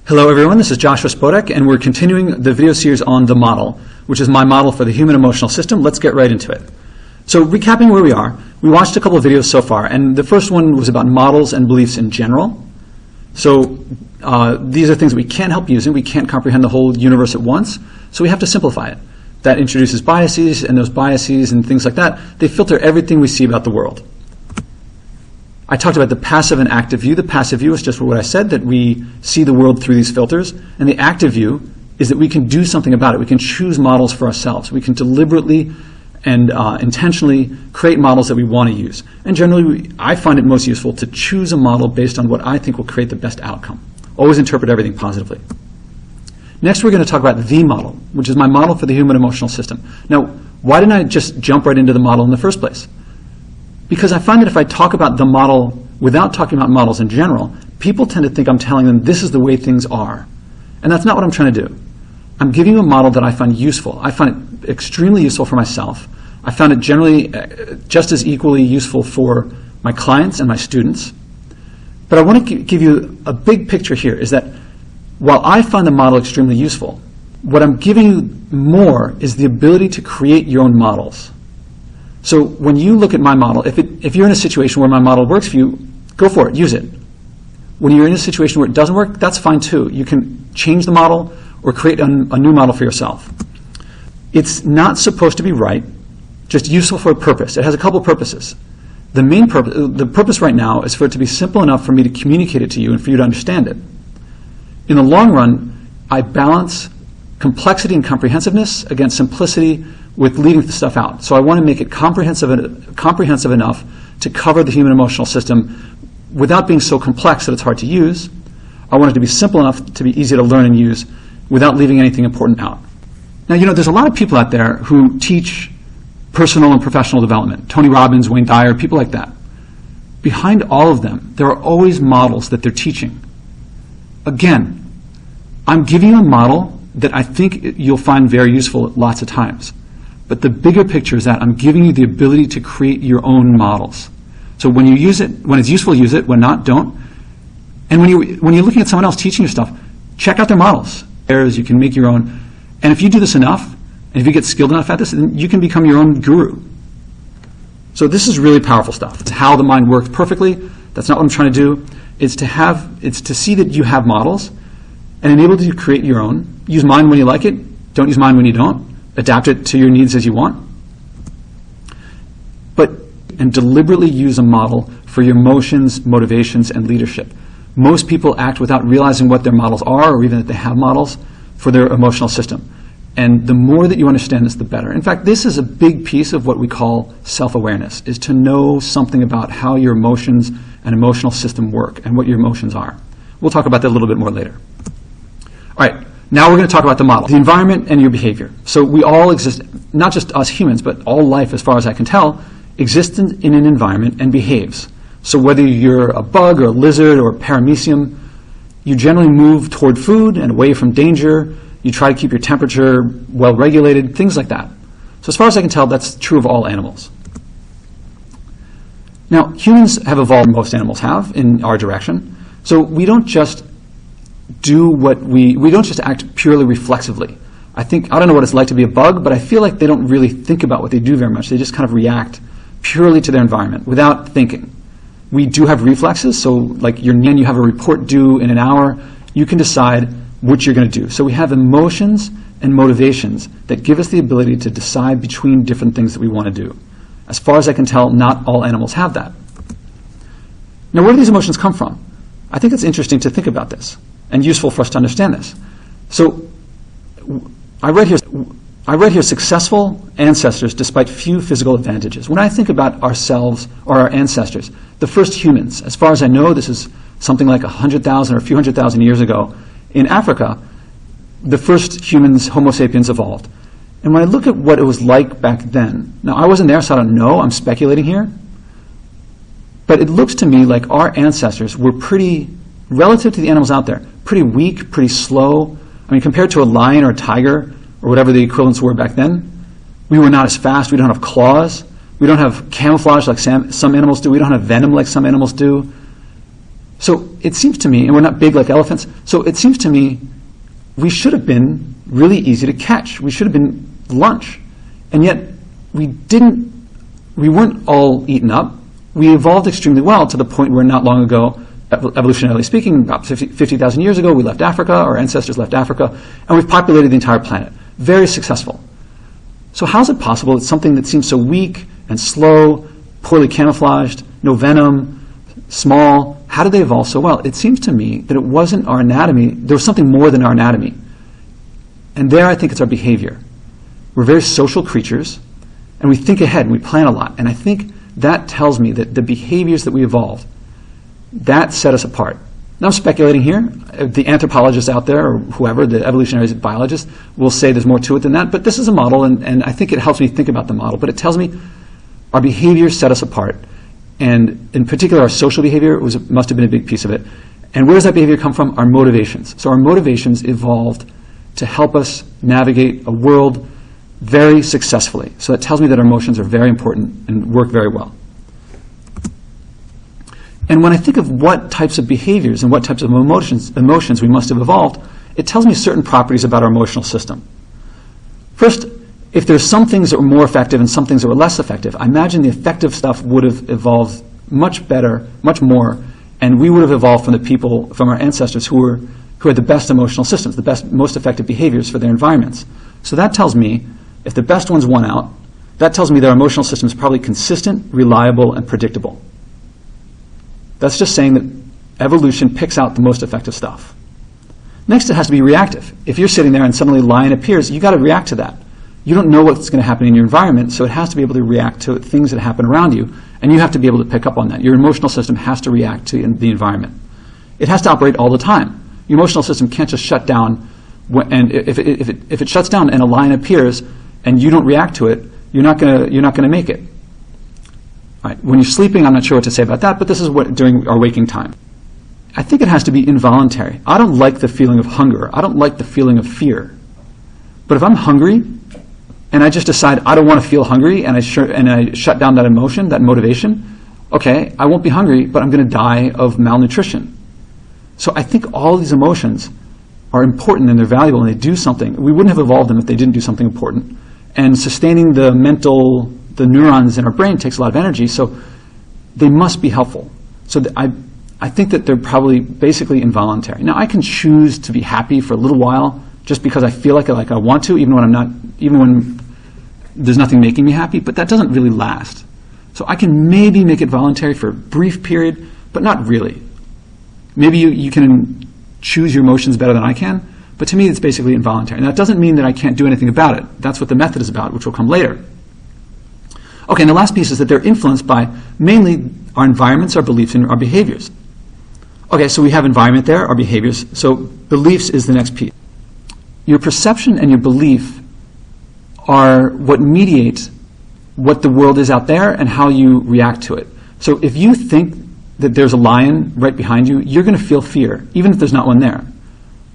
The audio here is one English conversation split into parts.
Hello everyone, this is Joshua Spodek, and we're continuing the video series on the model, which is my model for the human emotional system. Let's get right into it. So recapping where we are, we watched a couple of videos so far, and the first one was about models and beliefs in general. So these are things that we can't help using. We can't comprehend the whole universe at once, so we have to simplify it. That introduces biases, and those biases and things like that, they filter everything we see about the world. I talked about the passive and active view. The passive view is just what I said, that we see the world through these filters. And the active view is that we can do something about it. We can choose models for ourselves. We can deliberately and intentionally create models that we want to use. And generally, I find it most useful to choose a model based on what I think will create the best outcome. Always interpret everything positively. Next, we're going to talk about the model, which is my model for the human emotional system. Now, why didn't I just jump right into the model in the first place? Because I find that if I talk about the model without talking about models in general, people tend to think I'm telling them this is the way things are. And that's not what I'm trying to do. I'm giving you a model that I find useful. I find it extremely useful for myself. I found it generally just as equally useful for my clients and my students. But I want to give you a big picture here, is that while I find the model extremely useful, what I'm giving you more is the ability to create your own models. So when you look at my model, if you're in a situation where my model works for you, go for it, use it. When you're in a situation where it doesn't work, that's fine too. You can change the model or create a new model for yourself. It's not supposed to be right, just useful for a purpose. It has a couple purposes. The main purpose, the purpose right now is for it to be simple enough for me to communicate it to you and for you to understand it. In the long run, I balance complexity and comprehensiveness against simplicity with leaving the stuff out. So I want to make it comprehensive enough to cover the human emotional system without being so complex that it's hard to use. I want it to be simple enough to be easy to learn and use without leaving anything important out. Now, there's a lot of people out there who teach personal and professional development. Tony Robbins, Wayne Dyer, people like that. Behind all of them, there are always models that they're teaching. Again, I'm giving you a model that I think you'll find very useful lots of times. But the bigger picture is that I'm giving you the ability to create your own models. So when you use it, when it's useful, use it. When not, don't. And when you're looking at someone else teaching you stuff, check out their models. You can make your own. And if you do this enough, and if you get skilled enough at this, then you can become your own guru. So this is really powerful stuff. It's how the mind works perfectly. That's not what I'm trying to do. It's to see that you have models and enable you to create your own. Use mine when you like it. Don't use mine when you don't. Adapt it to your needs as you want. And deliberately use a model for your emotions, motivations, and leadership. Most people act without realizing what their models are, or even that they have models for their emotional system. And the more that you understand this, the better. In fact, this is a big piece of what we call self-awareness, is to know something about how your emotions and emotional system work and what your emotions are. We'll talk about that a little bit more later. All right. Now we're going to talk about the model, the environment and your behavior. So we all exist, not just us humans, but all life, as far as I can tell, exists in an environment and behaves. So whether you're a bug or a lizard or a paramecium, you generally move toward food and away from danger. You try to keep your temperature well regulated, things like that. So as far as I can tell, that's true of all animals. Now, humans have evolved, most animals have, in our direction. So we don't just we don't just act purely reflexively. I don't know what it's like to be a bug, but I feel like they don't really think about what they do very much. They just kind of react purely to their environment without thinking. We do have reflexes, so like you have a report due in an hour, you can decide what you're going to do. So we have emotions and motivations that give us the ability to decide between different things that we want to do. As far as I can tell, not all animals have that. Now, where do these emotions come from? I think it's interesting to think about this and useful for us to understand this. So I read here successful ancestors despite few physical advantages. When I think about ourselves or our ancestors, the first humans, as far as I know, this is something like 100,000 or a few 100,000 years ago, in Africa, the first humans, Homo sapiens, evolved. And when I look at what it was like back then, now I wasn't there, so I don't know, I'm speculating here, but it looks to me like our ancestors were pretty, relative to the animals out there, pretty weak, pretty slow. I mean, compared to a lion or a tiger, or whatever the equivalents were back then, we were not as fast, we don't have claws, we don't have camouflage like some animals do, we don't have venom like some animals do. So it seems to me, and we're not big like elephants, so it seems to me we should have been really easy to catch. We should have been lunch. And yet we weren't all eaten up. We evolved extremely well to the point where not long ago, evolutionarily speaking, about 50,000 years ago, we left Africa, our ancestors left Africa, and we've populated the entire planet. Very successful. So how is it possible that something that seems so weak and slow, poorly camouflaged, no venom, small, how did they evolve so well? It seems to me that it wasn't our anatomy, there was something more than our anatomy. And there I think it's our behavior. We're very social creatures, and we think ahead, and we plan a lot. And I think that tells me that the behaviors that we evolved, that set us apart. Now I'm speculating here. The anthropologists out there, or whoever, the evolutionary biologists, will say there's more to it than that. But this is a model, and I think it helps me think about the model. But it tells me our behaviors set us apart. And in particular, our social behavior must have been a big piece of it. And where does that behavior come from? Our motivations. So our motivations evolved to help us navigate a world very successfully. So that tells me that our emotions are very important and work very well. And when I think of what types of behaviors and what types of emotions we must have evolved, it tells me certain properties about our emotional system. First, if there's some things that were more effective and some things that were less effective, I imagine the effective stuff would have evolved much better, much more, and we would have evolved from the people, from our ancestors who had the best emotional systems, the best, most effective behaviors for their environments. So that tells me, if the best ones won out, that tells me that our emotional system is probably consistent, reliable, and predictable. That's just saying that evolution picks out the most effective stuff. Next, it has to be reactive. If you're sitting there and suddenly a lion appears, you've got to react to that. You don't know what's going to happen in your environment, so it has to be able to react to things that happen around you, and you have to be able to pick up on that. Your emotional system has to react to the environment. It has to operate all the time. Your emotional system can't just shut down, and if it shuts down and a lion appears and you don't react to it, you're not going to make it. All right. When you're sleeping, I'm not sure what to say about that, but this is what during our waking time. I think it has to be involuntary. I don't like the feeling of hunger. I don't like the feeling of fear. But if I'm hungry and I just decide I don't want to feel hungry and I shut down that emotion, that motivation, okay, I won't be hungry, but I'm going to die of malnutrition. So I think all these emotions are important and they're valuable and they do something. We wouldn't have evolved them if they didn't do something important. And sustaining the neurons in our brain takes a lot of energy, so they must be helpful. So I think that they're probably basically involuntary. Now I can choose to be happy for a little while just because I feel like I want to, even when there's nothing making me happy, but that doesn't really last. So I can maybe make it voluntary for a brief period, but not really. Maybe you can choose your emotions better than I can, but to me it's basically involuntary. And that doesn't mean that I can't do anything about it. That's what the method is about, which will come later. Okay, and the last piece is that they're influenced by mainly our environments, our beliefs, and our behaviors. Okay, so we have environment there, our behaviors. So beliefs is the next piece. Your perception and your belief are what mediate what the world is out there and how you react to it. So if you think that there's a lion right behind you, you're going to feel fear, even if there's not one there.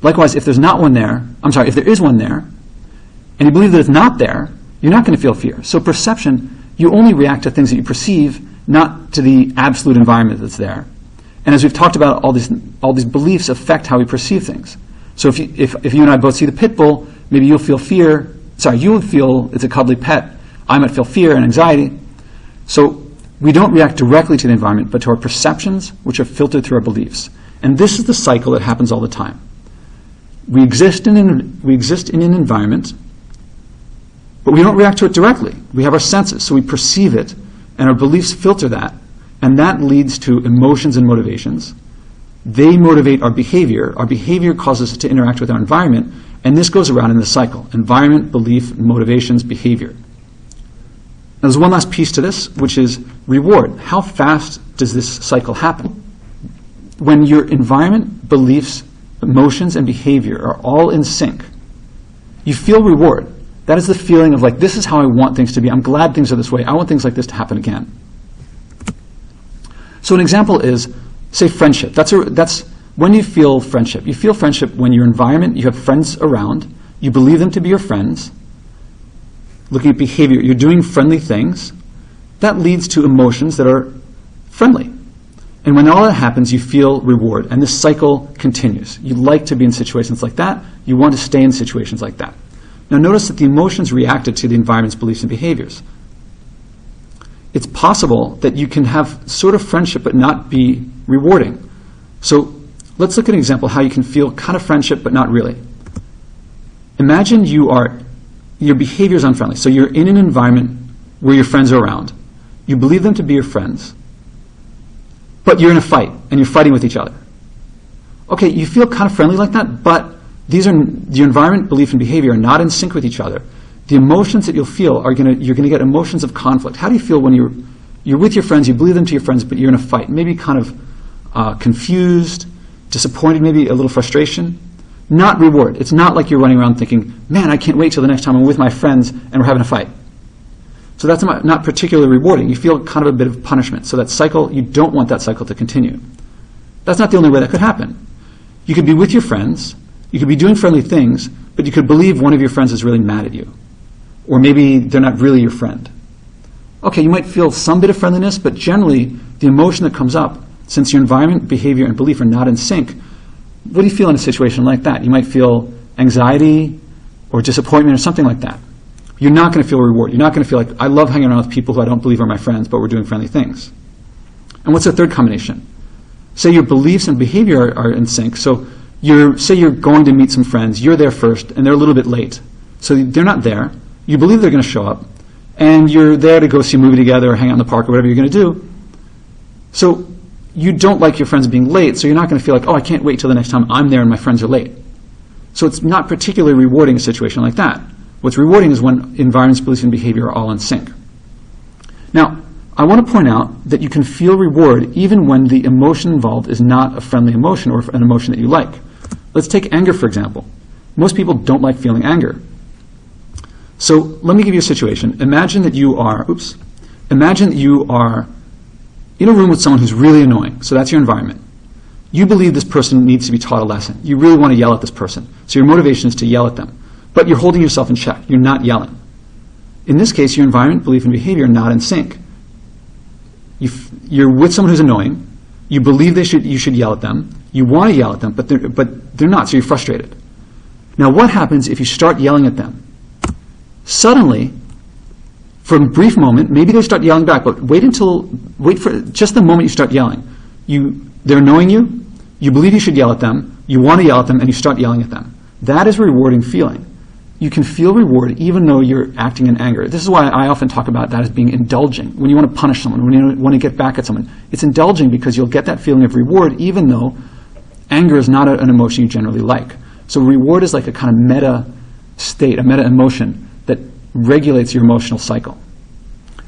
Likewise, if there is one there, and you believe that it's not there, you're not going to feel fear. So perception, you only react to things that you perceive, not to the absolute environment that's there. And as we've talked about, all these beliefs affect how we perceive things. So if you and I both see the pit bull, maybe you'll feel fear. You would feel it's a cuddly pet. I might feel fear and anxiety. So we don't react directly to the environment, but to our perceptions, which are filtered through our beliefs. And this is the cycle that happens all the time. We exist in an environment, but we don't react to it directly. We have our senses, so we perceive it, and our beliefs filter that, and that leads to emotions and motivations. They motivate our behavior. Our behavior causes us to interact with our environment, and this goes around in the cycle: environment, belief, motivations, behavior. Now, there's one last piece to this, which is reward. How fast does this cycle happen? When your environment, beliefs, emotions, and behavior are all in sync, you feel reward. That is the feeling of like, this is how I want things to be. I'm glad things are this way. I want things like this to happen again. So an example is, say, friendship. That's when you feel friendship. You feel friendship when your environment, you have friends around, you believe them to be your friends. Looking at behavior, you're doing friendly things. That leads to emotions that are friendly. And when all that happens, you feel reward, and this cycle continues. You like to be in situations like that. You want to stay in situations like that. Now notice that the emotions reacted to the environment's beliefs and behaviors. It's possible that you can have sort of friendship but not be rewarding. So let's look at an example how you can feel kind of friendship but not really. Imagine your behavior is unfriendly. So you're in an environment where your friends are around. You believe them to be your friends, but you're in a fight and you're fighting with each other. Okay, you feel kind of friendly like that, but your environment, belief, and behavior are not in sync with each other. The emotions that you'll feel you're going to get emotions of conflict. How do you feel when you're with your friends, you believe them to your friends, but you're in a fight? Maybe kind of confused, disappointed, maybe a little frustration. Not reward. It's not like you're running around thinking, man, I can't wait till the next time I'm with my friends and we're having a fight. So that's not particularly rewarding. You feel kind of a bit of punishment. So that cycle, you don't want that cycle to continue. That's not the only way that could happen. You could be with your friends, you could be doing friendly things, but you could believe one of your friends is really mad at you. Or maybe they're not really your friend. Okay, you might feel some bit of friendliness, but generally the emotion that comes up, since your environment, behavior, and belief are not in sync, what do you feel in a situation like that? You might feel anxiety or disappointment or something like that. You're not going to feel reward. You're not going to feel like, I love hanging around with people who I don't believe are my friends, but we're doing friendly things. And what's the third combination? Say your beliefs and behavior are in sync. So say you're going to meet some friends, you're there first, and they're a little bit late. So they're not there. You believe they're going to show up, and you're there to go see a movie together or hang out in the park or whatever you're going to do. So you don't like your friends being late, so you're not going to feel like, oh, I can't wait till the next time I'm there and my friends are late. So it's not particularly rewarding a situation like that. What's rewarding is when environments, beliefs, and behavior are all in sync. Now, I want to point out that you can feel reward even when the emotion involved is not a friendly emotion or an emotion that you like. Let's take anger, for example. Most people don't like feeling anger. So let me give you a situation. Imagine that you are in a room with someone who's really annoying. So that's your environment. You believe this person needs to be taught a lesson. You really want to yell at this person. So your motivation is to yell at them. But you're holding yourself in check. You're not yelling. In this case, your environment, belief, and behavior are not in sync. You're with someone who's annoying. You believe you should yell at them. You want to yell at them, but they're not, so you're frustrated. Now what happens if you start yelling at them? Suddenly, for a brief moment, maybe they start yelling back, but wait for just the moment you start yelling. They're annoying you, you believe you should yell at them, you want to yell at them, and you start yelling at them. That is a rewarding feeling. You can feel reward even though you're acting in anger. This is why I often talk about that as being indulging. When you want to punish someone, when you want to get back at someone, it's indulging because you'll get that feeling of reward even though anger is not an emotion you generally like. So reward is like a kind of meta state, a meta emotion that regulates your emotional cycle.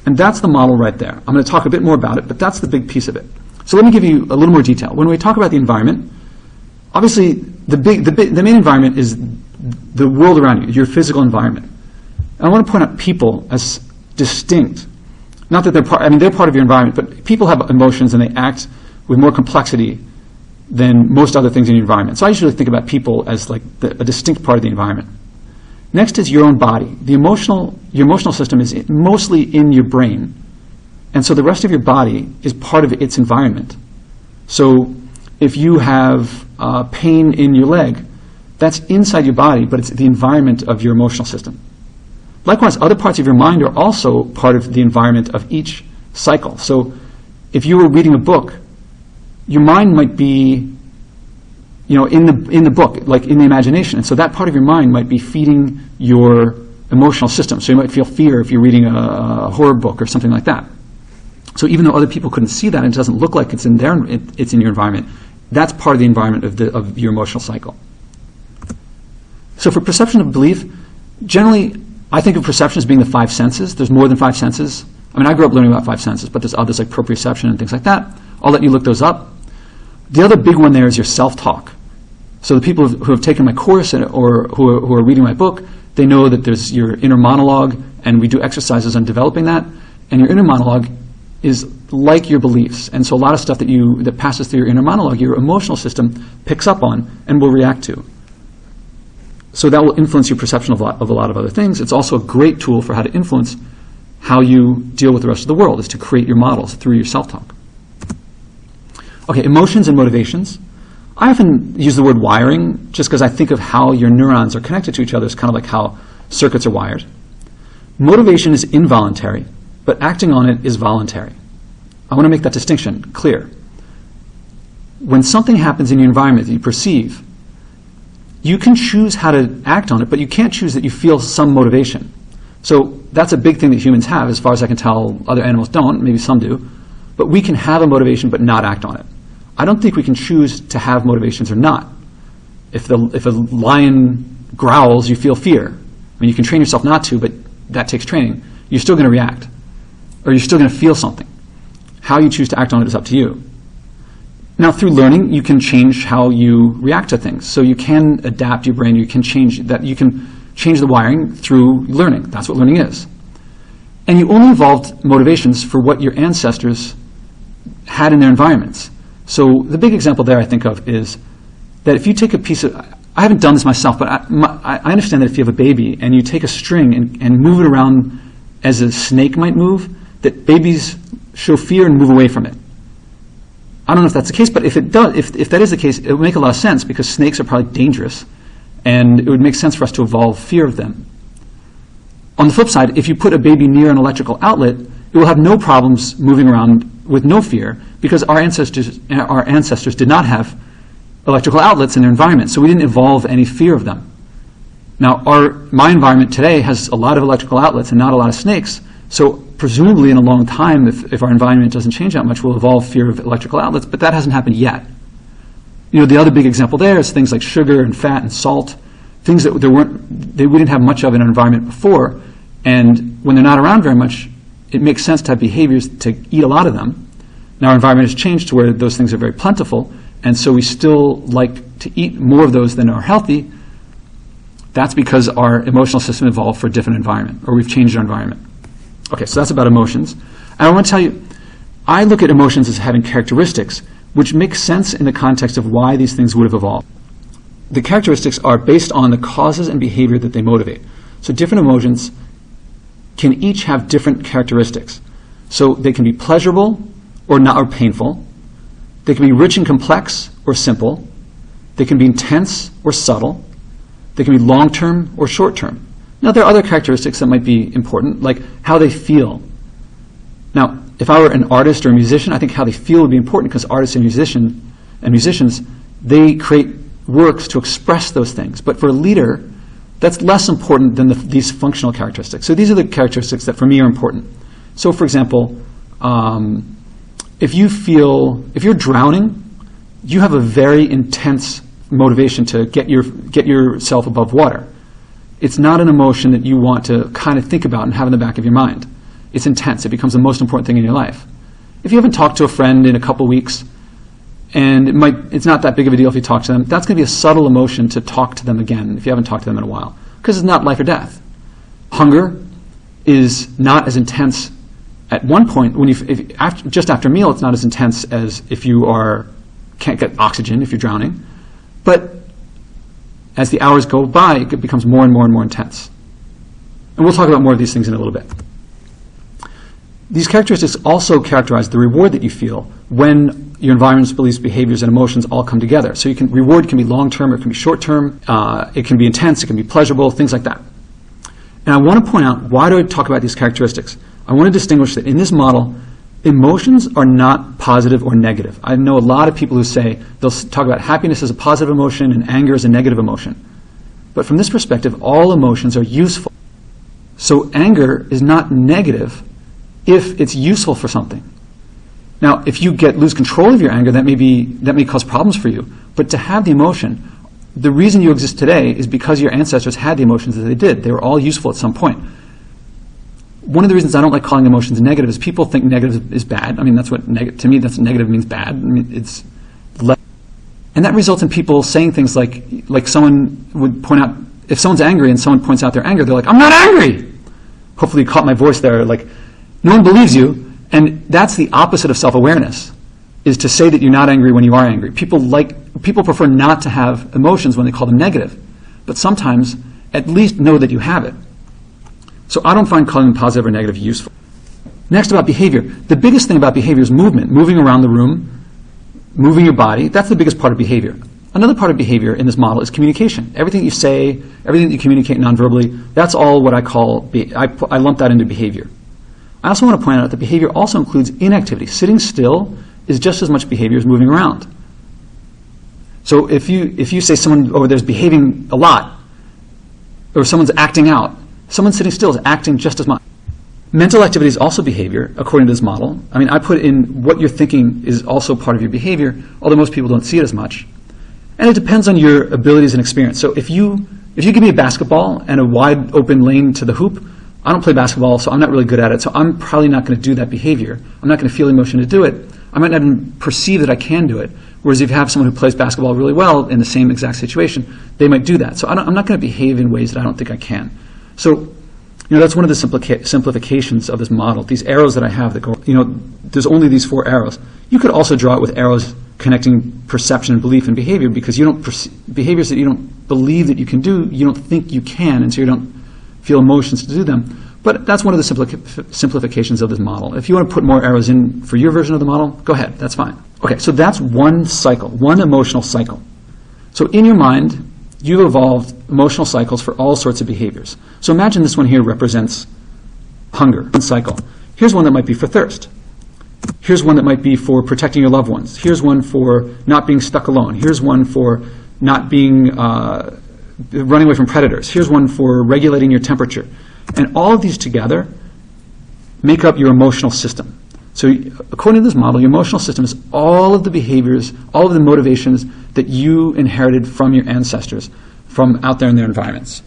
And that's the model right there. I'm going to talk a bit more about it, but that's the big piece of it. So let me give you a little more detail. When we talk about the environment, obviously the main environment is the world around you, your physical environment. And I want to point out people as distinct. Not that they're part of your environment, but people have emotions and they act with more complexity than most other things in your environment. So I usually think about people as like a distinct part of the environment. Next is your own body. Your emotional system is mostly in your brain. And so the rest of your body is part of its environment. So if you have pain in your leg, that's inside your body, but it's the environment of your emotional system. Likewise, other parts of your mind are also part of the environment of each cycle. So if you were reading a book, your mind might be in the book, like in the imagination. And so that part of your mind might be feeding your emotional system. So you might feel fear if you're reading a horror book or something like that. So even though other people couldn't see that, and it doesn't look like it's in your environment, that's part of the environment of your emotional cycle. So for perception of belief, generally I think of perception as being the five senses. There's more than five senses. I mean, I grew up learning about five senses, but there's others like proprioception and things like that. I'll let you look those up. The other big one there is your self-talk. So the people who have taken my course or who are reading my book, they know that there's your inner monologue, and we do exercises on developing that. And your inner monologue is like your beliefs. And so a lot of stuff that passes through your inner monologue, your emotional system picks up on and will react to. So that will influence your perception of a lot of other things. It's also a great tool for how to influence how you deal with the rest of the world, is to create your models through your self-talk. Okay, emotions and motivations. I often use the word wiring just because I think of how your neurons are connected to each other. It's kind of like how circuits are wired. Motivation is involuntary, but acting on it is voluntary. I want to make that distinction clear. When something happens in your environment that you perceive, you can choose how to act on it, but you can't choose that you feel some motivation. So that's a big thing that humans have. As far as I can tell, other animals don't. Maybe some do. But we can have a motivation but not act on it. I don't think we can choose to have motivations or not. If a lion growls, you feel fear. I mean, you can train yourself not to, but that takes training. You're still going to react. Or you're still going to feel something. How you choose to act on it is up to you. Now, through learning, you can change how you react to things. So you can adapt your brain. You can change that. You can change the wiring through learning. That's what learning is. And you only evolved motivations for what your ancestors had in their environments. So the big example there I think of is that if you take a piece of, I haven't done this myself, but I understand that if you have a baby and you take a string and move it around as a snake might move, that babies show fear and move away from it. I don't know if that's the case, but if it does, if that is the case, it would make a lot of sense because snakes are probably dangerous, and it would make sense for us to evolve fear of them. On the flip side, if you put a baby near an electrical outlet, it will have no problems moving around with no fear because our ancestors did not have electrical outlets in their environment, so we didn't evolve any fear of them. Now, my environment today has a lot of electrical outlets and not a lot of snakes, so presumably in a long time, if our environment doesn't change that much, we'll evolve fear of electrical outlets, but that hasn't happened yet. You know, the other big example there is things like sugar and fat and salt, things that we didn't have much of in our environment before, and when they're not around very much, it makes sense to have behaviors to eat a lot of them. Now our environment has changed to where those things are very plentiful, and so we still like to eat more of those than are healthy. That's because our emotional system evolved for a different environment, or we've changed our environment. Okay, so that's about emotions. And I want to tell you, I look at emotions as having characteristics which make sense in the context of why these things would have evolved. The characteristics are based on the causes and behavior that they motivate. So different emotions can each have different characteristics. So they can be pleasurable or not, or painful. They can be rich and complex or simple. They can be intense or subtle. They can be long-term or short-term. Now, there are other characteristics that might be important, like how they feel. Now, if I were an artist or a musician, I think how they feel would be important because artists and musicians, they create works to express those things. But for a leader, that's less important than these functional characteristics. So these are the characteristics that for me are important. So for example, if you're drowning, you have a very intense motivation to get yourself above water. It's not an emotion that you want to kind of think about and have in the back of your mind. It's intense. It becomes the most important thing in your life. If you haven't talked to a friend in a couple weeks, and it's not that big of a deal if you talk to them, that's going to be a subtle emotion to talk to them again if you haven't talked to them in a while, because it's not life or death. Hunger is not as intense at one point. Just after a meal, it's not as intense as if you can't get oxygen if you're drowning. But as the hours go by, it becomes more and more and more intense. And we'll talk about more of these things in a little bit. These characteristics also characterize the reward that you feel when your environment's beliefs, behaviors, and emotions all come together. So reward can be long-term or it can be short-term. It can be intense. It can be pleasurable, things like that. And I want to point out, why do I talk about these characteristics? I want to distinguish that in this model, emotions are not positive or negative. I know a lot of people who say, they'll talk about happiness as a positive emotion and anger as a negative emotion. But from this perspective, all emotions are useful. So anger is not negative if it's useful for something. Now, if you lose control of your anger, that may cause problems for you. But to have the emotion, the reason you exist today is because your ancestors had the emotions that they did. They were all useful at some point. One of the reasons I don't like calling emotions negative is people think negative is bad. I mean, to me, that's negative means bad. I mean, and that results in people saying things like someone would point out, if someone's angry and someone points out their anger, they're like, "I'm not angry." Hopefully you caught my voice there. Like, no one believes you, and that's the opposite of self-awareness, is to say that you're not angry when you are angry. People prefer not to have emotions when they call them negative, but sometimes at least know that you have it. So I don't find calling them positive or negative useful. Next, about behavior. The biggest thing about behavior is movement, moving around the room, moving your body, that's the biggest part of behavior. Another part of behavior in this model is communication. Everything that you say, everything that you communicate non-verbally, that's all what I call, I lump that into behavior. I also want to point out that behavior also includes inactivity. Sitting still is just as much behavior as moving around. So if you say someone over there is behaving a lot, or someone's acting out, someone sitting still is acting just as much. Mental activity is also behavior, according to this model. I mean, I put in what you're thinking is also part of your behavior, although most people don't see it as much. And it depends on your abilities and experience. So if you give me a basketball and a wide open lane to the hoop, I don't play basketball, so I'm not really good at it, so I'm probably not going to do that behavior. I'm not going to feel emotion to do it. I might not even perceive that I can do it. Whereas if you have someone who plays basketball really well in the same exact situation, they might do that. So I'm not going to behave in ways that I don't think I can. So that's one of the simplifications of this model. These arrows that I have that go, there's only these 4 arrows. You could also draw it with arrows connecting perception, belief, and behavior, because you don't behaviors that you don't believe that you can do, you don't think you can, and so you don't feel emotions to do them. But that's one of the simplifications of this model. If you want to put more arrows in for your version of the model, go ahead, that's fine. Okay, so that's one cycle, one emotional cycle. So in your mind, you've evolved emotional cycles for all sorts of behaviors. So imagine this one here represents hunger, one cycle. Here's one that might be for thirst. Here's one that might be for protecting your loved ones. Here's one for not being stuck alone. Here's one for not being, running away from predators. Here's one for regulating your temperature. And all of these together make up your emotional system. So according to this model, your emotional system is all of the behaviors, all of the motivations that you inherited from your ancestors, from out there in their environments.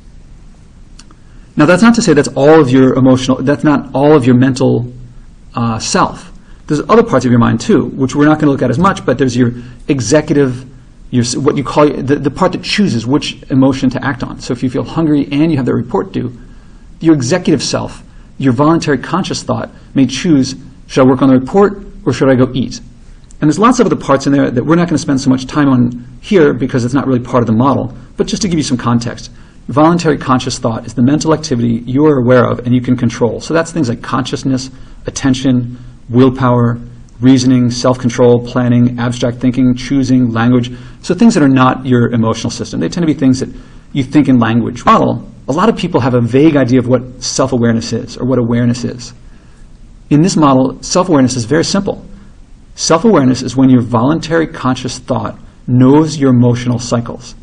Now that's not to say that's all of your emotional, that's not all of your mental self. There's other parts of your mind too, which we're not going to look at as much, but there's your executive, what you call the part that chooses which emotion to act on. So if you feel hungry and you have that report due, your executive self, your voluntary conscious thought may choose, should I work on the report or should I go eat? And there's lots of other parts in there that we're not going to spend so much time on here because it's not really part of the model, but just to give you some context. Voluntary conscious thought is the mental activity you are aware of and you can control. So that's things like consciousness, attention, willpower, reasoning, self-control, planning, abstract thinking, choosing, language. So things that are not your emotional system. They tend to be things that you think in language. Model, a lot of people have a vague idea of what self-awareness is or what awareness is. In this model, self-awareness is very simple. Self-awareness is when your voluntary conscious thought knows your emotional cycles.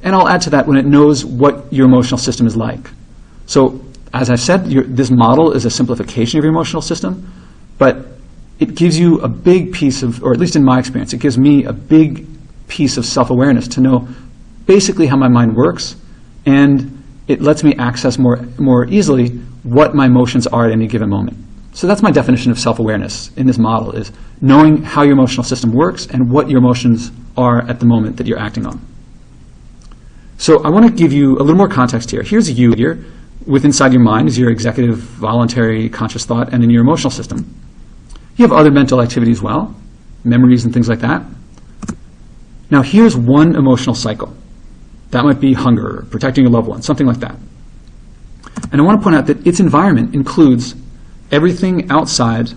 And I'll add to that when it knows what your emotional system is like. So, as I said, this model is a simplification of your emotional system, but it gives you a big piece of, or at least in my experience, it gives me a big piece of self-awareness to know basically how my mind works, and it lets me access more easily what my emotions are at any given moment. So that's my definition of self-awareness in this model, is knowing how your emotional system works and what your emotions are at the moment that you're acting on. So I want to give you a little more context here. Here's you here. Inside your mind is your executive, voluntary, conscious thought, and then your emotional system. You have other mental activity as well, memories and things like that. Now here's one emotional cycle. That might be hunger, protecting your loved one, something like that. And I want to point out that its environment includes everything outside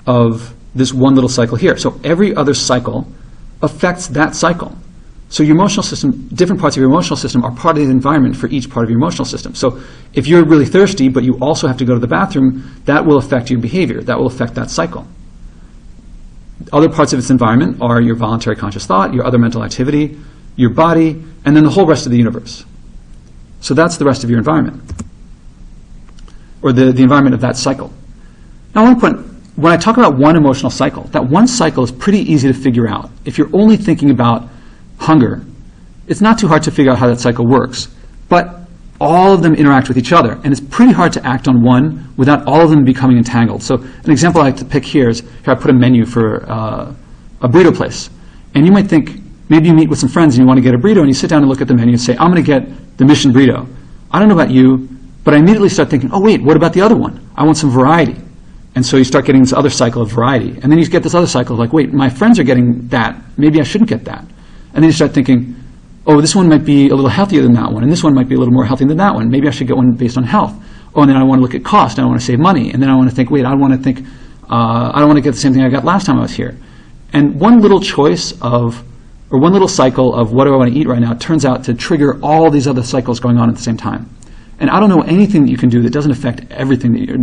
of this one little cycle here. So every other cycle affects that cycle. So your emotional system, different parts of your emotional system are part of the environment for each part of your emotional system. So if you're really thirsty, but you also have to go to the bathroom, that will affect your behavior. That will affect that cycle. Other parts of its environment are your voluntary conscious thought, your other mental activity, your body, and then the whole rest of the universe. So that's the rest of your environment, or the environment of that cycle. Now I want to point, when I talk about one emotional cycle, that one cycle is pretty easy to figure out. If you're only thinking about hunger, it's not too hard to figure out how that cycle works, but all of them interact with each other, and it's pretty hard to act on one without all of them becoming entangled. So an example I like to pick here is, here I put a menu for a burrito place, and you might think, maybe you meet with some friends and you want to get a burrito, and you sit down and look at the menu and say, I'm going to get the Mission Burrito. I don't know about you, but I immediately start thinking, oh wait, what about the other one? I want some variety. And so you start getting this other cycle of variety. And then you get this other cycle of like, wait, my friends are getting that, maybe I shouldn't get that. And then you start thinking, oh, this one might be a little healthier than that one, and this one might be a little more healthy than that one. Maybe I should get one based on health. Oh, and then I want to look at cost, and I want to save money. And then I want to think, wait, I don't want to get the same thing I got last time I was here. And one little choice of, or one little cycle of what do I want to eat right now turns out to trigger all these other cycles going on at the same time. And I don't know anything that you can do that doesn't affect everything that you're,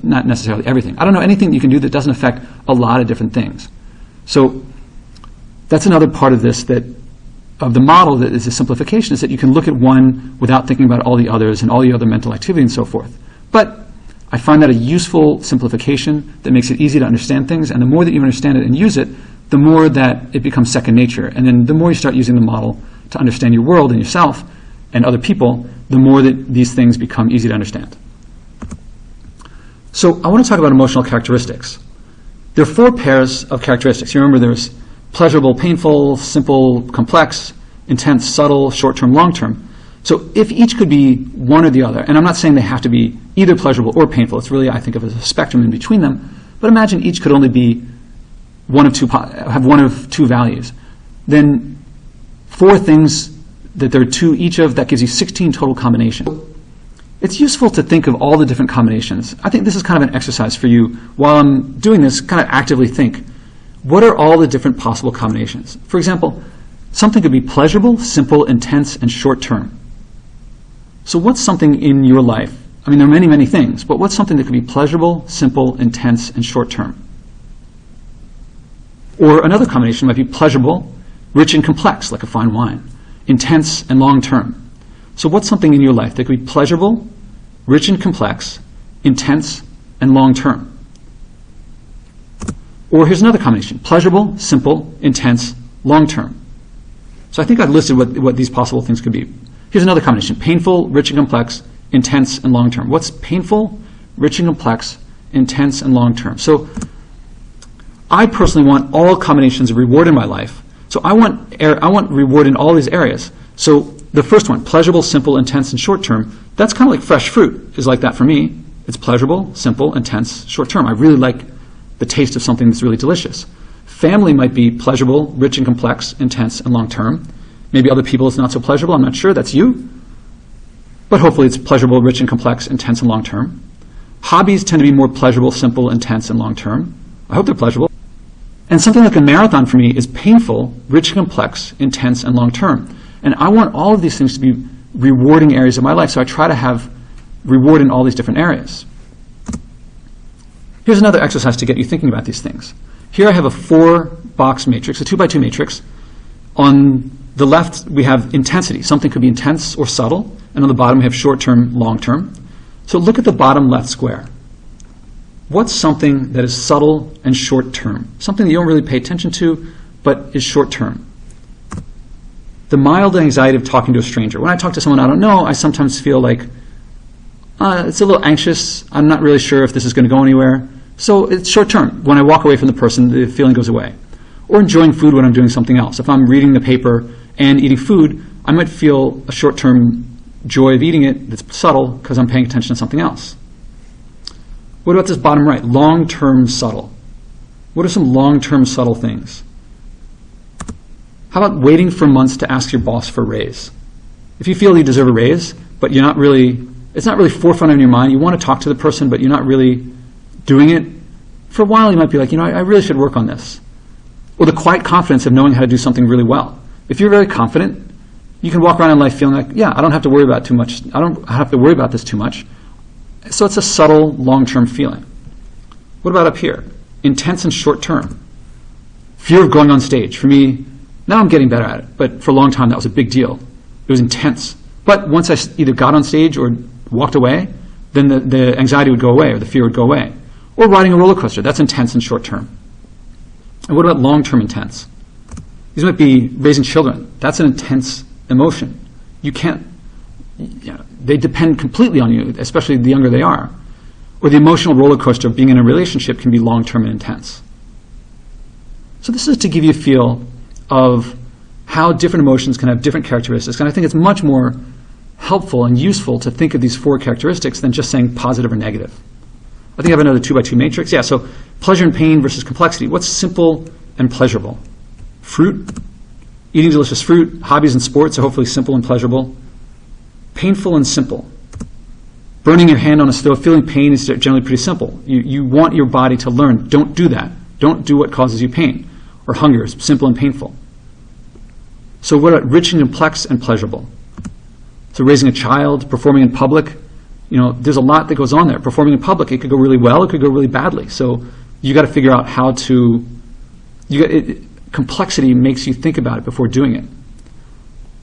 not necessarily everything. I don't know anything that you can do that doesn't affect a lot of different things. So that's another part of this, that of the model that is a simplification, is that you can look at one without thinking about all the others and all the other mental activity and so forth. But I find that a useful simplification that makes it easy to understand things, and the more that you understand it and use it, the more that it becomes second nature. And then the more you start using the model to understand your world and yourself and other people, the more that these things become easy to understand. So I want to talk about emotional characteristics. There are 4 pairs of characteristics. You remember there's pleasurable, painful, simple, complex, intense, subtle, short-term, long-term. So if each could be one or the other, and I'm not saying they have to be either pleasurable or painful, it's really, I think of it as a spectrum in between them, but imagine each could only be have one of 2 values. Then 4 things that there are 2 each of, that gives you 16 total combinations. It's useful to think of all the different combinations. I think this is kind of an exercise for you. While I'm doing this, kind of actively think, what are all the different possible combinations? For example, something could be pleasurable, simple, intense, and short-term. So what's something in your life? I mean, there are many, many things, but what's something that could be pleasurable, simple, intense, and short-term? Or another combination might be pleasurable, rich and complex, like a fine wine, intense and long-term. So what's something in your life that could be pleasurable, rich and complex, intense, and long-term? Or here's another combination, pleasurable, simple, intense, long-term. So I think I've listed what these possible things could be. Here's another combination, painful, rich and complex, intense, and long-term. What's painful, rich and complex, intense, and long-term? So I personally want all combinations of reward in my life. So I want reward in all these areas. So the first one, pleasurable, simple, intense, and short-term, that's kind of like fresh fruit is like that for me. It's pleasurable, simple, intense, short-term. I really like the taste of something that's really delicious. Family might be pleasurable, rich and complex, intense, and long-term. Maybe other people it's not so pleasurable. I'm not sure. That's you. But hopefully it's pleasurable, rich and complex, intense, and long-term. Hobbies tend to be more pleasurable, simple, intense, and long-term. I hope they're pleasurable. And something like a marathon for me is painful, rich and complex, intense, and long-term. And I want all of these things to be rewarding areas of my life, so I try to have reward in all these different areas. Here's another exercise to get you thinking about these things. Here I have a 4-box matrix, a 2x2 matrix. On the left, we have intensity. Something could be intense or subtle. And on the bottom, we have short-term, long-term. So look at the bottom left square. What's something that is subtle and short-term? Something that you don't really pay attention to, but is short-term. The mild anxiety of talking to a stranger. When I talk to someone I don't know, I sometimes feel like it's a little anxious. I'm not really sure if this is going to go anywhere. So it's short-term. When I walk away from the person, the feeling goes away. Or enjoying food when I'm doing something else. If I'm reading the paper and eating food, I might feel a short-term joy of eating it that's subtle because I'm paying attention to something else. What about this bottom right? Long-term subtle. What are some long-term subtle things? How about waiting for months to ask your boss for a raise? If you feel you deserve a raise, but you're not really, it's not really forefront in your mind, you want to talk to the person, but you're not really doing it, for a while you might be like, I really should work on this. Or the quiet confidence of knowing how to do something really well. If you're very confident, you can walk around in life feeling like, yeah, I don't have to worry about too much. I don't have to worry about this too much. So it's a subtle, long-term feeling. What about up here? Intense and short-term. Fear of going on stage. For me, now I'm getting better at it, but for a long time that was a big deal. It was intense. But once I either got on stage or walked away, then the anxiety would go away or the fear would go away. Or riding a roller coaster. That's intense and short-term. And what about long-term intense? These might be raising children. That's an intense emotion. You can't, they depend completely on you, especially the younger they are. Or the emotional roller coaster of being in a relationship can be long-term and intense. So this is to give you a feel of how different emotions can have different characteristics. And I think it's much more helpful and useful to think of these 4 characteristics than just saying positive or negative. I think I have another 2x2 matrix. Yeah, so pleasure and pain versus complexity. What's simple and pleasurable? Fruit, eating delicious fruit, hobbies and sports are hopefully simple and pleasurable. Painful and simple. Burning your hand on a stove, feeling pain is generally pretty simple. You want your body to learn, don't do that. Don't do what causes you pain. or hunger, simple and painful. So what about rich and complex and pleasurable? So raising a child, performing in public, there's a lot that goes on there. Performing in public, it could go really well, it could go really badly. So you got to figure out how to, complexity makes you think about it before doing it.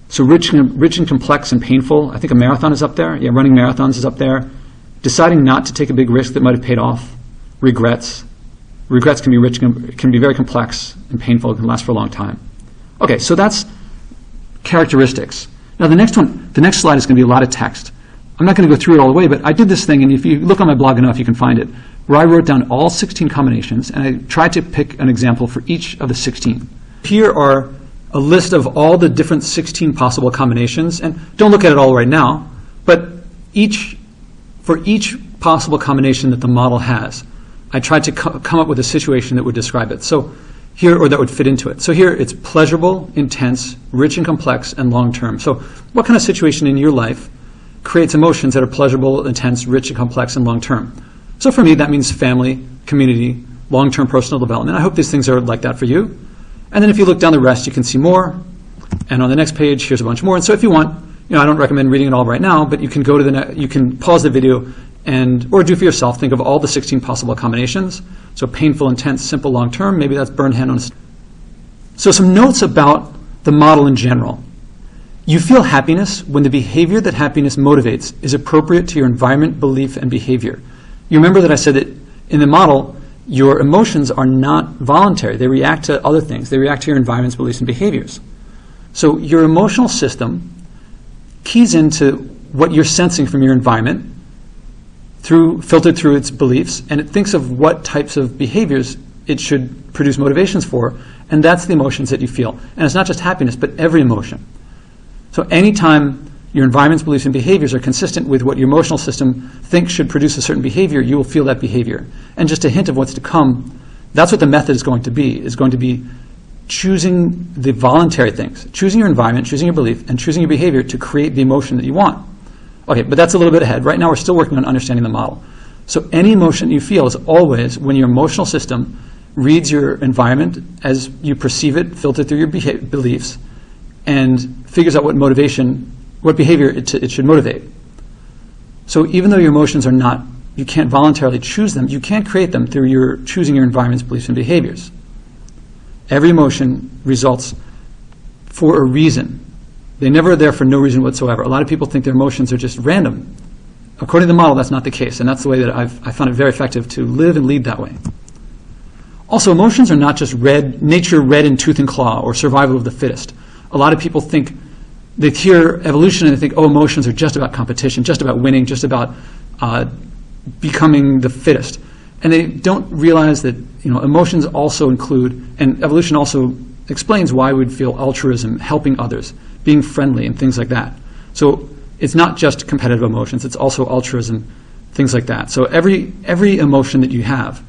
So rich and complex and painful, I think a marathon is up there. Yeah, running marathons is up there. Deciding not to take a big risk that might have paid off. Regrets. Regrets can be very complex and painful, can last for a long time. Okay, so that's characteristics. Now the next slide is going to be a lot of text. I'm not going to go through it all the way, but I did this thing, and if you look on my blog enough, you can find it, where I wrote down all 16 combinations, and I tried to pick an example for each of the 16. Here are a list of all the different 16 possible combinations, and don't look at it all right now, but for each possible combination that the model has, I tried to come up with a situation that would describe it. So here, or that would fit into it. So here it's pleasurable, intense, rich and complex, and long-term. So what kind of situation in your life creates emotions that are pleasurable, intense, rich and complex, and long-term? So for me, that means family, community, long-term personal development. I hope these things are like that for you. And then if you look down the rest, you can see more. And on the next page, here's a bunch more. And so if you want, I don't recommend reading it all right now, but you can go to you can pause the video or do for yourself, think of all the 16 possible combinations. So painful, intense, simple, long-term, maybe that's burn hand on a... So some notes about the model in general. You feel happiness when the behavior that happiness motivates is appropriate to your environment, belief, and behavior. You remember that I said that in the model, your emotions are not voluntary. They react to other things. They react to your environment's beliefs and behaviors. So your emotional system keys into what you're sensing from your environment, filtered through its beliefs, and it thinks of what types of behaviors it should produce motivations for, and that's the emotions that you feel. And it's not just happiness, but every emotion. So anytime your environment's beliefs and behaviors are consistent with what your emotional system thinks should produce a certain behavior, you will feel that behavior. And just a hint of what's to come, that's what the method is going to be choosing the voluntary things, choosing your environment, choosing your belief, and choosing your behavior to create the emotion that you want. Okay, but that's a little bit ahead. Right now we're still working on understanding the model. So any emotion you feel is always when your emotional system reads your environment as you perceive it, filtered through your beliefs, and figures out what behavior it should motivate. So even though your emotions are not, you can't voluntarily choose them, you can create them through your choosing your environment's beliefs and behaviors. Every emotion results for a reason. They never are there for no reason whatsoever. A lot of people think their emotions are just random. According to the model, that's not the case, and that's the way that I found it very effective to live and lead that way. Also, emotions are not just nature red in tooth and claw, or survival of the fittest. A lot of people think, they hear evolution and they think, emotions are just about competition, just about winning, just about becoming the fittest. And they don't realize that emotions also include, and evolution also explains why we'd feel altruism, helping others, being friendly, and things like that. So it's not just competitive emotions, it's also altruism, things like that. So every emotion that you have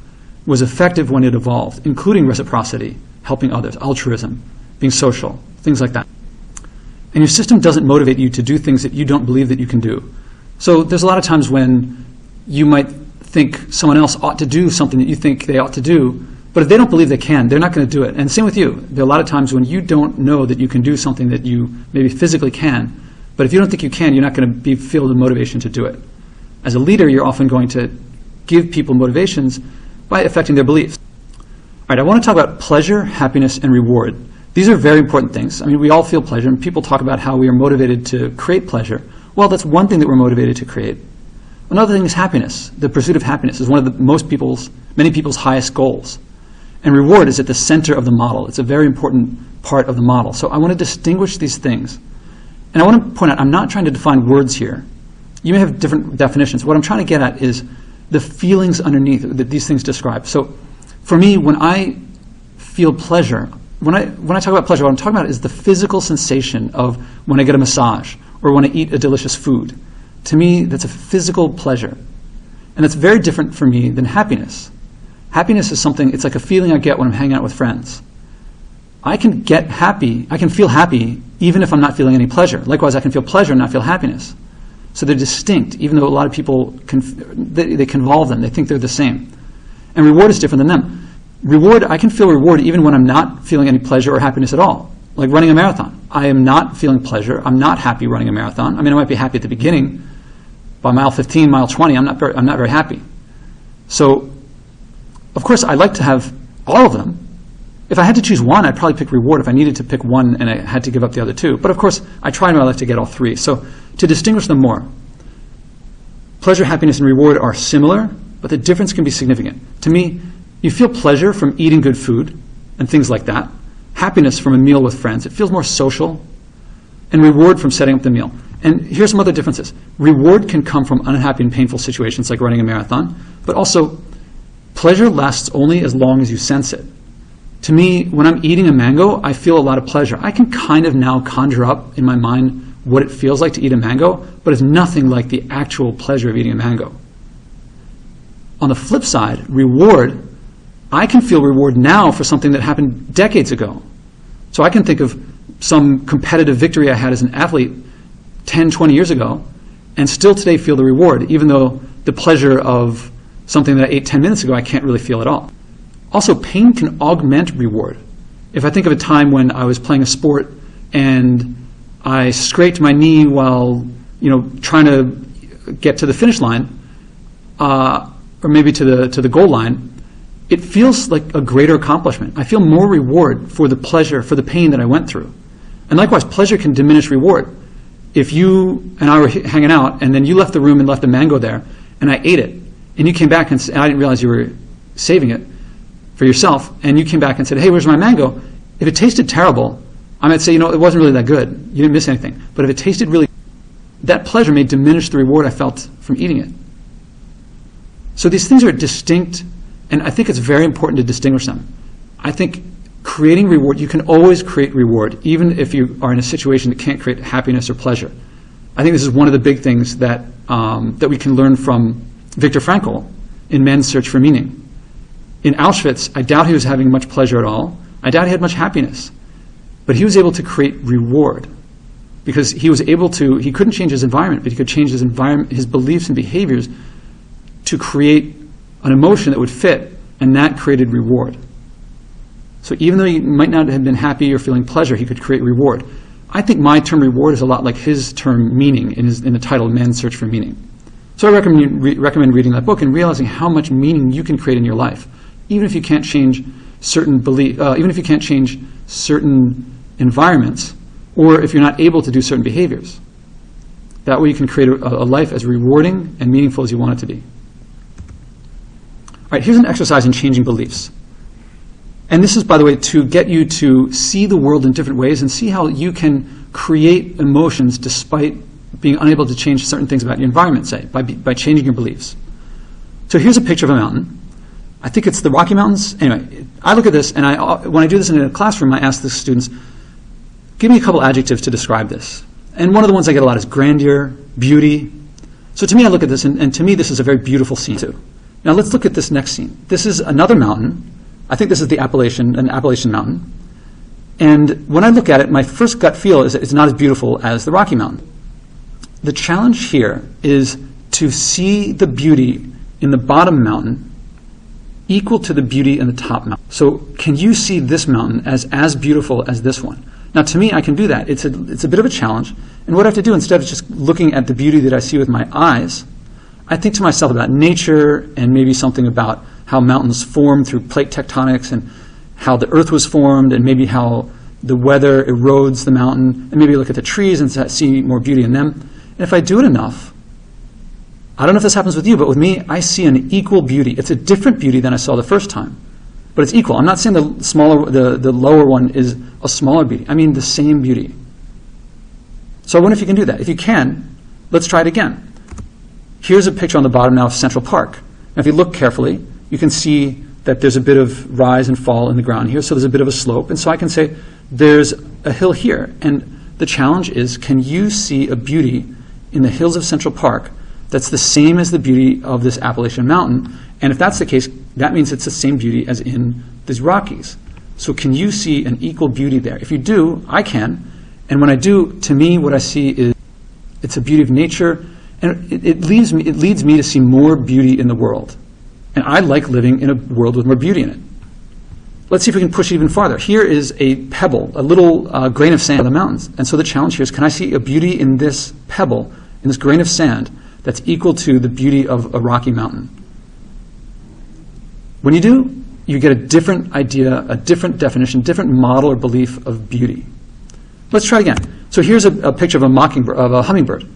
was effective when it evolved, including reciprocity, helping others, altruism, being social, things like that. And your system doesn't motivate you to do things that you don't believe that you can do. So there's a lot of times when you might think someone else ought to do something that you think they ought to do, but if they don't believe they can, they're not going to do it. And same with you. There are a lot of times when you don't know that you can do something that you maybe physically can, but if you don't think you can, you're not going to feel the motivation to do it. As a leader, you're often going to give people motivations by affecting their beliefs. All right, I want to talk about pleasure, happiness, and reward. These are very important things. I mean, we all feel pleasure, and people talk about how we are motivated to create pleasure. Well, that's one thing that we're motivated to create. Another thing is happiness. The pursuit of happiness is one of many people's highest goals. And reward is at the center of the model. It's a very important part of the model. So I want to distinguish these things. And I want to point out, I'm not trying to define words here. You may have different definitions. What I'm trying to get at is the feelings underneath that these things describe. So for me, when I feel pleasure, when I talk about pleasure, what I'm talking about is the physical sensation of when I get a massage or when I eat a delicious food. To me, that's a physical pleasure. And that's very different for me than happiness. Happiness is something, it's like a feeling I get when I'm hanging out with friends. I can feel happy even if I'm not feeling any pleasure. Likewise, I can feel pleasure and not feel happiness. So they're distinct, even though a lot of people, they convolve them. They think they're the same. And reward is different than them. Reward, I can feel reward even when I'm not feeling any pleasure or happiness at all. Like running a marathon. I am not feeling pleasure. I'm not happy running a marathon. I mean, I might be happy at the beginning. By mile 15, mile 20, I'm not very happy. So, of course, I like to have all of them. If I had to choose one, I'd probably pick reward if I needed to pick one and I had to give up the other two. But of course, I try in my life to get all three. So to distinguish them more, pleasure, happiness, and reward are similar, but the difference can be significant. To me, you feel pleasure from eating good food and things like that. Happiness from a meal with friends. It feels more social. And reward from setting up the meal. And here's some other differences. Reward can come from unhappy and painful situations like running a marathon, but also pleasure lasts only as long as you sense it. To me, when I'm eating a mango, I feel a lot of pleasure. I can kind of now conjure up in my mind what it feels like to eat a mango, but it's nothing like the actual pleasure of eating a mango. On the flip side, reward, I can feel reward now for something that happened decades ago. So I can think of some competitive victory I had as an athlete 10, 20 years ago, and still today feel the reward, even though the pleasure of something that I ate 10 minutes ago I can't really feel at all. Also, pain can augment reward. If I think of a time when I was playing a sport and I scraped my knee while trying to get to the finish line, or maybe to the goal line, it feels like a greater accomplishment. I feel more reward for the pleasure, for the pain that I went through. And likewise, pleasure can diminish reward. If you and I were hanging out, and then you left the room and left a mango there, and I ate it, and you came back and I didn't realize you were saving it for yourself, and you came back and said, hey, where's my mango? If it tasted terrible, I might say, it wasn't really that good. You didn't miss anything. But if it tasted really, that pleasure may diminish the reward I felt from eating it. So these things are distinct, and I think it's very important to distinguish them. I think creating reward, you can always create reward, even if you are in a situation that can't create happiness or pleasure. I think this is one of the big things that we can learn from Viktor Frankl in Man's Search for Meaning. In Auschwitz, I doubt he was having much pleasure at all. I doubt he had much happiness. But he was able to create reward because he couldn't change his environment, but he could change his environment, his beliefs and behaviors to create an emotion that would fit, and that created reward. So even though he might not have been happy or feeling pleasure, he could create reward. I think my term reward is a lot like his term meaning in the title Man's Search for Meaning. So I recommend reading that book and realizing how much meaning you can create in your life, even if you can't change certain even if you can't change certain environments, or if you're not able to do certain behaviors. That way you can create a life as rewarding and meaningful as you want it to be. All right, here's an exercise in changing beliefs. And this is, by the way, to get you to see the world in different ways and see how you can create emotions despite being unable to change certain things about your environment, say, by changing your beliefs. So here's a picture of a mountain. I think it's the Rocky Mountains. Anyway, I look at this, and when I do this in a classroom, I ask the students, give me a couple adjectives to describe this. And one of the ones I get a lot is grandeur, beauty. So to me, I look at this, and to me, this is a very beautiful scene, too. Now let's look at this next scene. This is another mountain. I think this is an Appalachian mountain. And when I look at it, my first gut feel is that it's not as beautiful as the Rocky Mountain. The challenge here is to see the beauty in the bottom mountain equal to the beauty in the top mountain. So can you see this mountain as beautiful as this one? Now to me, I can do that. It's a bit of a challenge. And what I have to do, instead of just looking at the beauty that I see with my eyes, I think to myself about nature and maybe something about how mountains form through plate tectonics and how the earth was formed and maybe how the weather erodes the mountain, and maybe look at the trees and see more beauty in them. And if I do it enough, I don't know if this happens with you, but with me, I see an equal beauty. It's a different beauty than I saw the first time, but it's equal. I'm not saying the lower one is a smaller beauty. I mean the same beauty. So I wonder if you can do that. If you can, let's try it again. Here's a picture on the bottom now of Central Park. Now if you look carefully, you can see that there's a bit of rise and fall in the ground here, so there's a bit of a slope. And so I can say there's a hill here. And the challenge is, can you see a beauty in the hills of Central Park that's the same as the beauty of this Appalachian mountain? And if that's the case, that means it's the same beauty as in these Rockies. So can you see an equal beauty there? If you do, I can. And when I do, to me, what I see is it's a beauty of nature, and it leads me to see more beauty in the world. And I like living in a world with more beauty in it. let's see if we can push it even farther. Here is a pebble, a little grain of sand in the mountains. And so the challenge here is, can I see a beauty in this pebble, in this grain of sand, that's equal to the beauty of a rocky mountain? When you do, you get a different idea, a different definition, different model or belief of beauty. Let's try it again. So here's a picture of a hummingbird.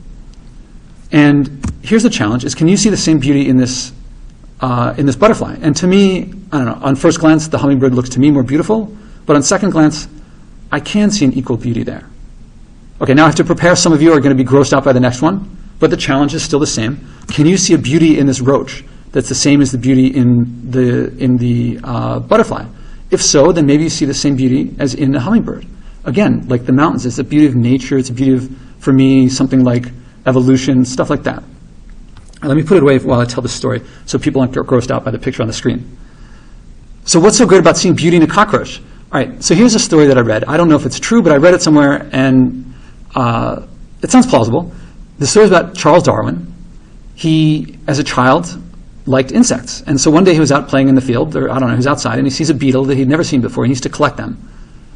And here's the challenge, is can you see the same beauty in this butterfly? And to me, I don't know, on first glance, the hummingbird looks to me more beautiful, but on second glance, I can see an equal beauty there. Okay, now I have to prepare. Some of you are going to be grossed out by the next one, but the challenge is still the same. Can you see a beauty in this roach that's the same as the beauty in the butterfly? If so, then maybe you see the same beauty as in the hummingbird. Again, like the mountains, it's the beauty of nature, it's the beauty of, for me, something like evolution, stuff like that. Let me put it away while I tell this story so people aren't grossed out by the picture on the screen. So what's so great about seeing beauty in a cockroach? All right, so here's a story that I read. I don't know if it's true, but I read it somewhere, and it sounds plausible. The story is about Charles Darwin. He, as a child, liked insects. And so one day he was out playing in the field, or I don't know, he was outside, and he sees a beetle that he'd never seen before. He needs to collect them.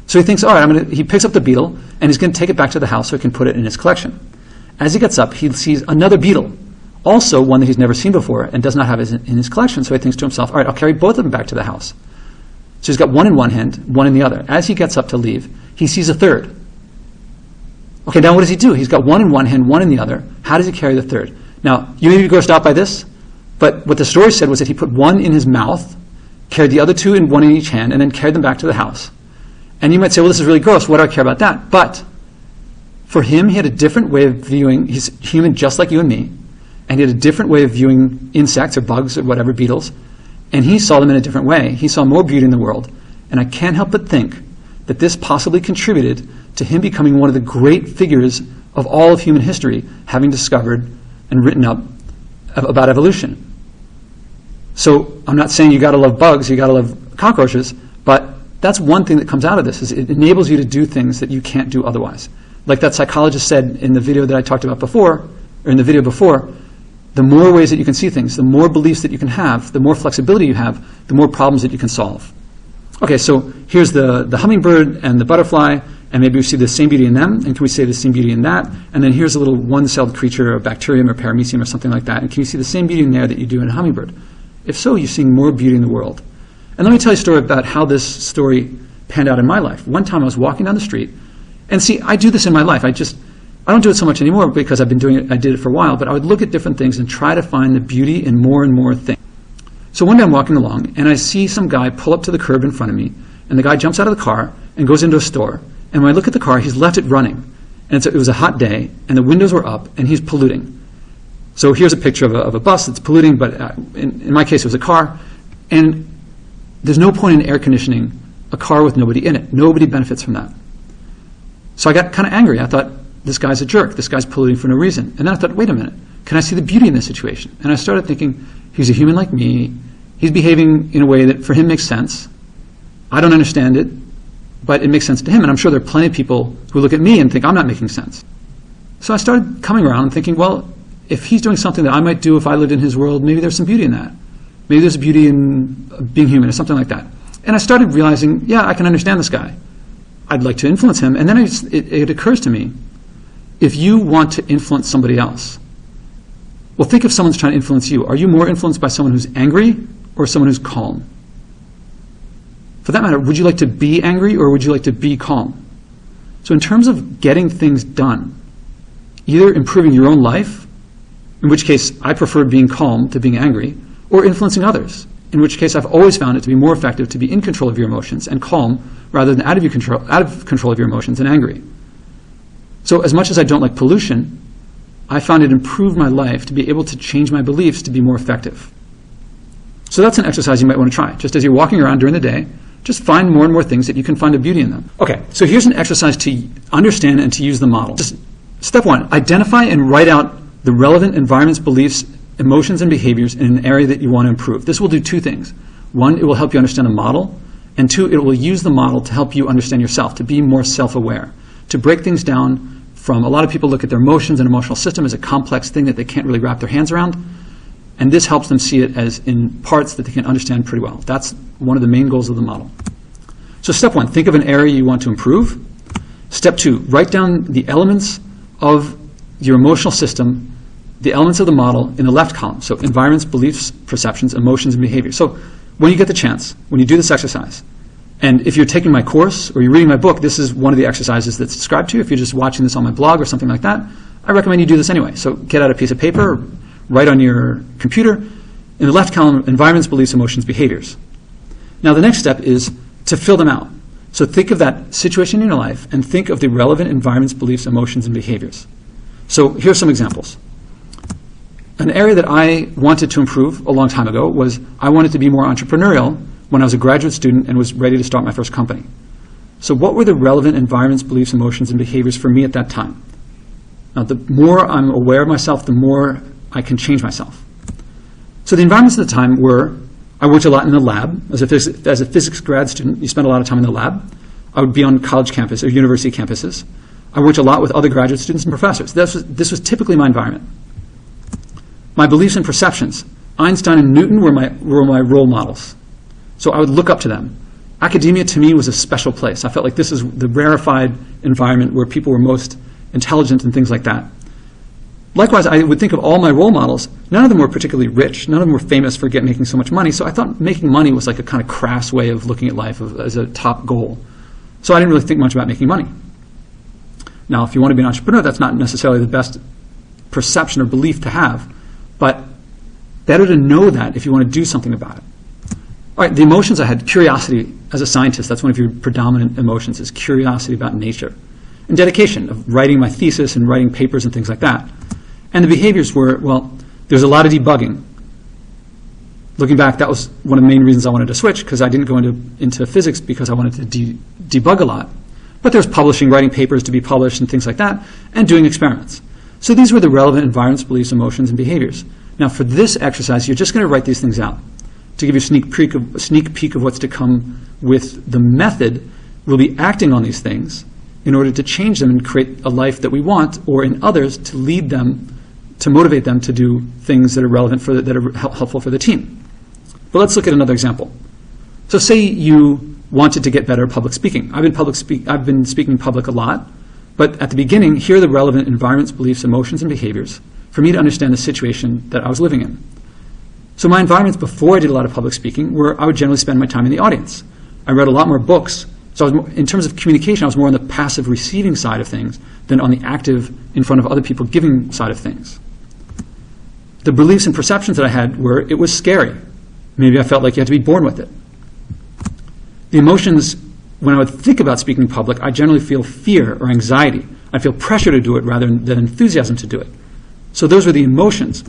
So he thinks, all right, he picks up the beetle, and he's going to take it back to the house so he can put it in his collection. As he gets up, he sees another beetle, also one that he's never seen before and does not have in his collection. So he thinks to himself, all right, I'll carry both of them back to the house. So he's got one in one hand, one in the other. As he gets up to leave, he sees a third. Okay, now what does he do? He's got one in one hand, one in the other. How does he carry the third? Now, you may be grossed out by this, but what the story said was that he put one in his mouth, carried the other two in one in each hand, and then carried them back to the house. And you might say, well, this is really gross. What do I care about that? But for him, he had a different way of viewing. He's human just like you and me. And he had a different way of viewing insects or bugs or whatever, beetles. And he saw them in a different way. He saw more beauty in the world. And I can't help but think that this possibly contributed to him becoming one of the great figures of all of human history, having discovered and written up about evolution. So I'm not saying you got to love bugs, you got to love cockroaches, but that's one thing that comes out of this, is it enables you to do things that you can't do otherwise. Like that psychologist said in the video that I talked about before, or in the video before, the more ways that you can see things, the more beliefs that you can have, the more flexibility you have, the more problems that you can solve. Okay, so here's the hummingbird and the butterfly, and maybe we see the same beauty in them, and can we say the same beauty in that? And then here's a little one-celled creature, a bacterium or paramecium or something like that, and can you see the same beauty in there that you do in a hummingbird? If so, you're seeing more beauty in the world. And let me tell you a story about how this story panned out in my life. One time I was walking down the street, and see, I do this in my life. I don't do it so much anymore because I've been doing it, I did it for a while, but I would look at different things and try to find the beauty in more and more things. So one day I'm walking along, and I see some guy pull up to the curb in front of me, and the guy jumps out of the car and goes into a store. And when I look at the car, he's left it running. And it was a hot day, and the windows were up, and he's polluting. So here's a picture of a bus that's polluting, but in my case it was a car. And there's no point in air conditioning a car with nobody in it. Nobody benefits from that. So I got kind of angry. I thought, this guy's a jerk. This guy's polluting for no reason. And then I thought, wait a minute. Can I see the beauty in this situation? And I started thinking, he's a human like me. He's behaving in a way that for him makes sense. I don't understand it, but it makes sense to him. And I'm sure there are plenty of people who look at me and think I'm not making sense. So I started coming around and thinking, well, if he's doing something that I might do if I lived in his world, maybe there's some beauty in that. Maybe there's beauty in being human or something like that. And I started realizing, yeah, I can understand this guy. I'd like to influence him. And then it occurs to me, if you want to influence somebody else, well, think if someone's trying to influence you. Are you more influenced by someone who's angry or someone who's calm? For that matter, would you like to be angry or would you like to be calm? So in terms of getting things done, either improving your own life, in which case I prefer being calm to being angry, or influencing others, in which case I've always found it to be more effective to be in control of your emotions and calm rather than out of control of your emotions and angry. So as much as I don't like pollution, I found it improved my life to be able to change my beliefs to be more effective. So that's an exercise you might want to try. Just as you're walking around during the day, just find more and more things that you can find a beauty in them. Okay, so here's an exercise to understand and to use the model. Just step one, identify and write out the relevant environments, beliefs, emotions, and behaviors in an area that you want to improve. This will do two things. One, it will help you understand the model, and two, it will use the model to help you understand yourself, to be more self-aware, to break things down from, a lot of people look at their emotions and emotional system as a complex thing that they can't really wrap their hands around, and this helps them see it as in parts that they can understand pretty well. That's one of the main goals of the model. So step 1, think of an area you want to improve. Step 2, write down the elements of your emotional system, the elements of the model in the left column. So environments, beliefs, perceptions, emotions, and behaviors. So when you get the chance, when you do this exercise, and if you're taking my course or you're reading my book, this is one of the exercises that's described to you. If you're just watching this on my blog or something like that, I recommend you do this anyway. So get out a piece of paper, write on your computer. In the left column, environments, beliefs, emotions, behaviors. Now the next step is to fill them out. So think of that situation in your life and think of the relevant environments, beliefs, emotions, and behaviors. So here's some examples. An area that I wanted to improve a long time ago was I wanted to be more entrepreneurial when I was a graduate student and was ready to start my first company. So what were the relevant environments, beliefs, emotions, and behaviors for me at that time? Now, the more I'm aware of myself, the more I can change myself. So the environments at the time were, I worked a lot in the lab. As a physics grad student, you spend a lot of time in the lab. I would be on college campus or university campuses. I worked a lot with other graduate students and professors. This was typically my environment. My beliefs and perceptions. Einstein and Newton were my role models. So I would look up to them. Academia to me was a special place. I felt like this is the rarefied environment where people were most intelligent and things like that. Likewise, I would think of all my role models. None of them were particularly rich. None of them were famous for making so much money. So I thought making money was like a kind of crass way of looking at life as a top goal. So I didn't really think much about making money. Now, if you want to be an entrepreneur, that's not necessarily the best perception or belief to have. But better to know that if you want to do something about it. All right, the emotions I had, curiosity as a scientist, that's one of your predominant emotions, is curiosity about nature. And dedication, of writing my thesis and writing papers and things like that. And the behaviors were, well, there's a lot of debugging. Looking back, that was one of the main reasons I wanted to switch, because I didn't go into physics because I wanted to debug a lot. But there's publishing, writing papers to be published and things like that, and doing experiments. So these were the relevant environments, beliefs, emotions, and behaviors. Now for this exercise, you're just going to write these things out. To give you a sneak peek of what's to come with the method, we'll be acting on these things in order to change them and create a life that we want, or in others to lead them, to motivate them to do things that are relevant that are helpful for the team. But let's look at another example. So say you wanted to get better at public speaking. I've been speaking in public a lot, but at the beginning, here are the relevant environments, beliefs, emotions, and behaviors for me to understand the situation that I was living in. So my environments before I did a lot of public speaking were I would generally spend my time in the audience. I read a lot more books. So in terms of communication, I was more on the passive receiving side of things than on the active, in front of other people, giving side of things. The beliefs and perceptions that I had were it was scary. Maybe I felt like you had to be born with it. The emotions, when I would think about speaking in public, I generally feel fear or anxiety. I feel pressure to do it rather than enthusiasm to do it. So those were the emotions.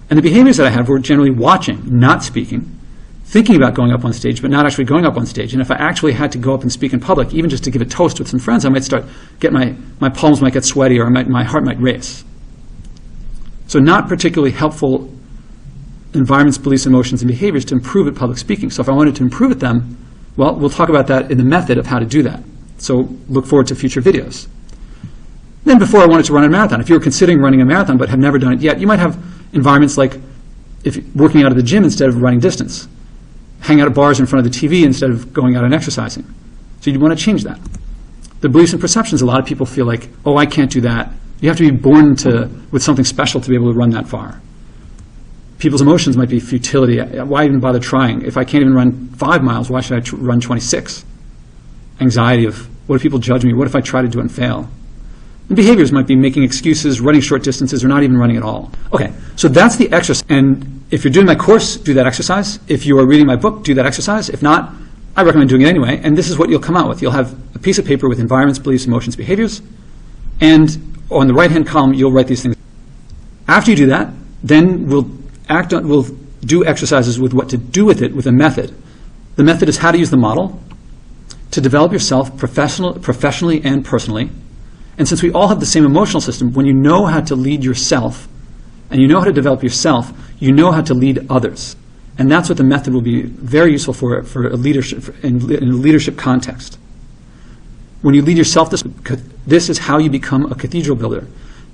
And the behaviors that I had were generally watching, not speaking, thinking about going up on stage, but not actually going up on stage. And if I actually had to go up and speak in public, even just to give a toast with some friends, I might start get my palms might get sweaty, or my heart might race. So not particularly helpful environments, beliefs, emotions, and behaviors to improve at public speaking. So if I wanted to improve at them, well, we'll talk about that in the method of how to do that. So look forward to future videos. Then before I wanted to run a marathon, if you were considering running a marathon but have never done it yet, you might have environments like if working out of the gym instead of running distance, hang out at bars in front of the TV instead of going out and exercising. So you want to change that. The beliefs and perceptions, a lot of people feel like, oh, I can't do that. You have to be born with something special to be able to run that far. People's emotions might be futility. Why even bother trying? If I can't even run 5 miles, why should I run 26? Anxiety of, what if people judge me? What if I try to do it and fail? And behaviors might be making excuses, running short distances, or not even running at all. Okay, so that's the exercise. And if you're doing my course, do that exercise. If you are reading my book, do that exercise. If not, I recommend doing it anyway. And this is what you'll come out with. You'll have a piece of paper with environments, beliefs, emotions, behaviors. And on the right-hand column, you'll write these things. After you do that, then we'll do exercises with what to do with it with a method. The method is how to use the model to develop yourself professionally and personally. And since we all have the same emotional system, when you know how to lead yourself and you know how to develop yourself, you know how to lead others. And that's what the method will be very useful for a leadership, in a leadership context. When you lead yourself, this is how you become a cathedral builder.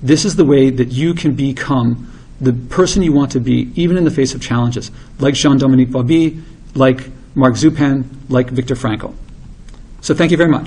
This is the way that you can become the person you want to be, even in the face of challenges, like Jean-Dominique Bauby, like Mark Zupan, like Viktor Frankl. So thank you very much.